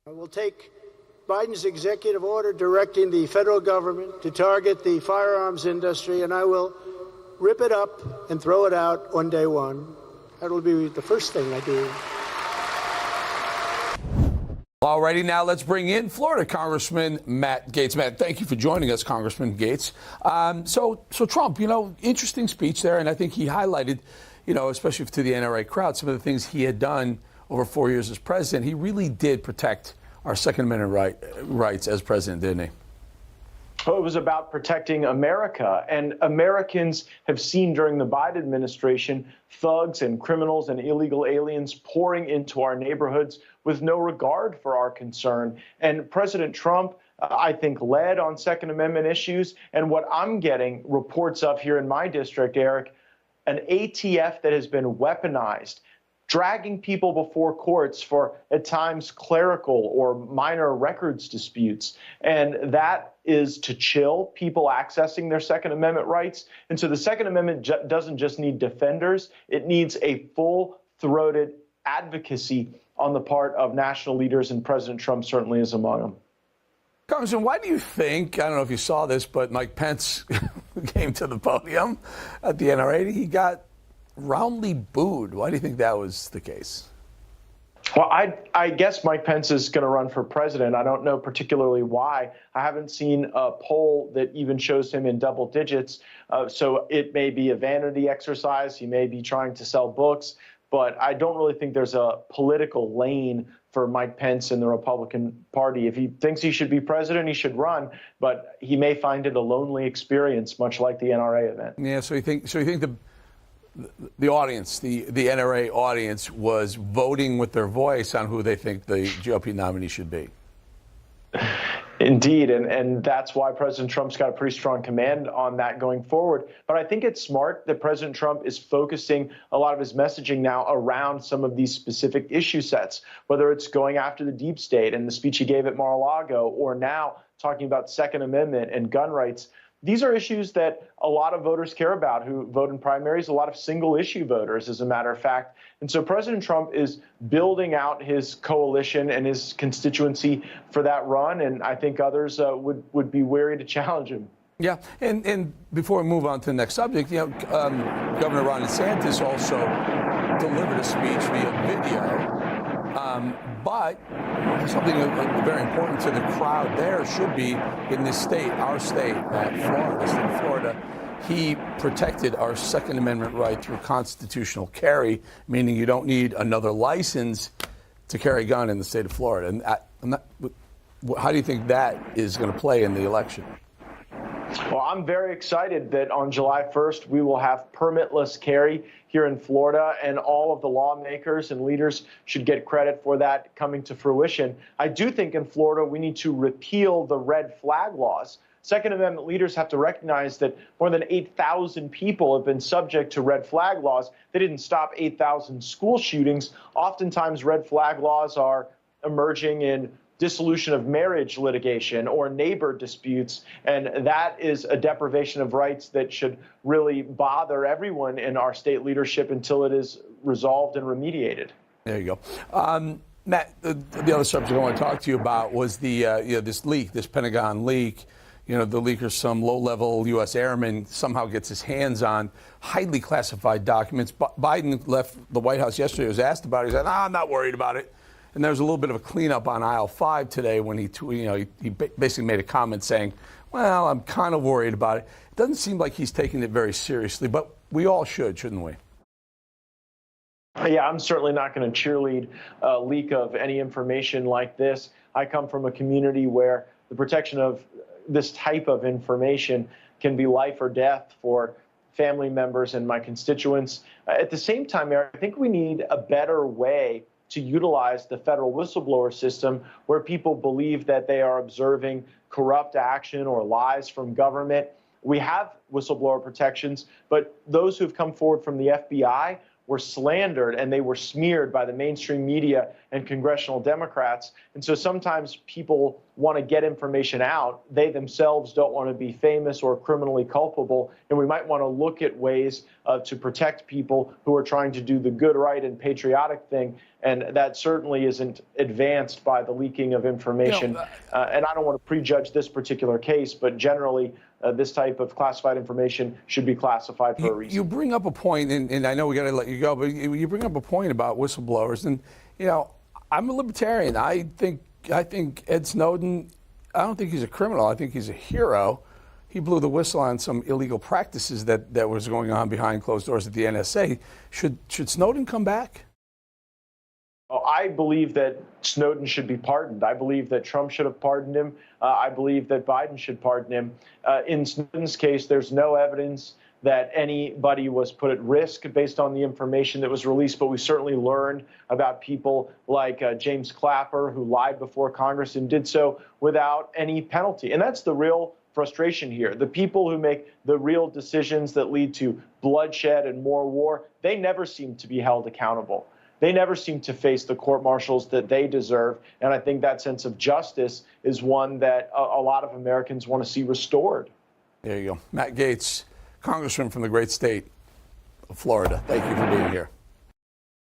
I will take Biden's executive order directing the federal government to target the firearms industry, and I will rip it up and throw it out on day one. That will be the first thing I do. Alrighty, now let's bring in Florida Congressman Matt Gaetz. Matt, thank you for joining us, Congressman Gaetz. So Trump, interesting speech there, and I think he highlighted, especially to the NRA crowd, some of the things he had done over 4 years as president. He really did protect our Second Amendment rights as president, didn't he? Well, it was about protecting America, and Americans have seen during the Biden administration thugs and criminals and illegal aliens pouring into our neighborhoods with no regard for our concern. And President Trump, I think, led on Second Amendment issues. And what I'm getting reports of here in my district, Eric, an ATF that has been weaponized, dragging people before courts for, at times, clerical or minor records disputes. And that is to chill people accessing their Second Amendment rights. And so the Second Amendment doesn't just need defenders. It needs a full-throated advocacy on the part of national leaders, and President Trump certainly is among them. Congressman, why do you think, I don't know if you saw this, but Mike Pence came to the podium at the NRA. He got roundly booed. Why do you think that was the case? Well, I guess Mike Pence is going to run for president. I don't know particularly why. I haven't seen a poll that even shows him in double digits. So it may be a vanity exercise. He may be trying to sell books. But I don't really think there's a political lane for Mike Pence in the Republican Party. If he thinks he should be president, he should run. But he may find it a lonely experience, much like the NRA event. Yeah. So you think the audience, the NRA audience, was voting with their voice on who they think the GOP nominee should be? Indeed, and that's why President Trump's got a pretty strong command on that going forward. But I think it's smart that President Trump is focusing a lot of his messaging now around some of these specific issue sets, whether it's going after the deep state and the speech he gave at Mar-a-Lago, or now talking about Second Amendment and gun rights. These are issues that a lot of voters care about who vote in primaries, a lot of single-issue voters, as a matter of fact. And so President Trump is building out his coalition and his constituency for that run, and I think others would be wary to challenge him. Yeah, and before we move on to the next subject, Governor Ron DeSantis also delivered a speech via video. But something very important to the crowd there should be in this state, our state, Florida, state of Florida. He protected our Second Amendment right through constitutional carry, meaning you don't need another license to carry a gun in the state of Florida. And how do you think that is going to play in the election? Well, I'm very excited that on July 1st, we will have permitless carry here in Florida, and all of the lawmakers and leaders should get credit for that coming to fruition. I do think in Florida, we need to repeal the red flag laws. Second Amendment leaders have to recognize that more than 8,000 people have been subject to red flag laws. They didn't stop 8,000 school shootings. Oftentimes, red flag laws are emerging in dissolution of marriage litigation or neighbor disputes. And that is a deprivation of rights that should really bother everyone in our state leadership until it is resolved and remediated. There you go. Matt, the other subject I want to talk to you about was the this leak, this Pentagon leak. The leaker, some low-level U.S. airman, somehow gets his hands on highly classified documents. Biden left the White House yesterday, was asked about it. He said, I'm not worried about it. And there was a little bit of a cleanup on aisle 5 today when he basically made a comment saying, well, I'm kind of worried about it. It doesn't seem like he's taking it very seriously, but we all should, shouldn't we? Yeah, I'm certainly not going to cheerlead a leak of any information like this. I come from a community where the protection of this type of information can be life or death for family members and my constituents. At the same time, Eric, I think we need a better way to utilize the federal whistleblower system where people believe that they are observing corrupt action or lies from government. We have whistleblower protections, but those who've come forward from the FBI were slandered and they were smeared by the mainstream media and congressional Democrats. And so sometimes people want to get information out. They themselves don't want to be famous or criminally culpable. And we might want to look at ways to protect people who are trying to do the good, right, and patriotic thing. And that certainly isn't advanced by the leaking of information. And I don't want to prejudge this particular case, but generally, this type of classified information should be classified for a reason. You bring up a point, and I know we got to let you go, but you bring up a point about whistleblowers. And, I'm a libertarian. I think Ed Snowden, I don't think he's a criminal. I think he's a hero. He blew the whistle on some illegal practices that was going on behind closed doors at the NSA. Should Snowden come back? I believe that Snowden should be pardoned. I believe that Trump should have pardoned him. I believe that Biden should pardon him. In Snowden's case, there's no evidence that anybody was put at risk based on the information that was released, but we certainly learned about people like James Clapper, who lied before Congress and did so without any penalty. And that's the real frustration here. The people who make the real decisions that lead to bloodshed and more war, they never seem to be held accountable. They never seem to face the court martials that they deserve. And I think that sense of justice is one that a lot of Americans want to see restored. There you go. Matt Gaetz, Congressman from the great state of Florida. Thank you for being here.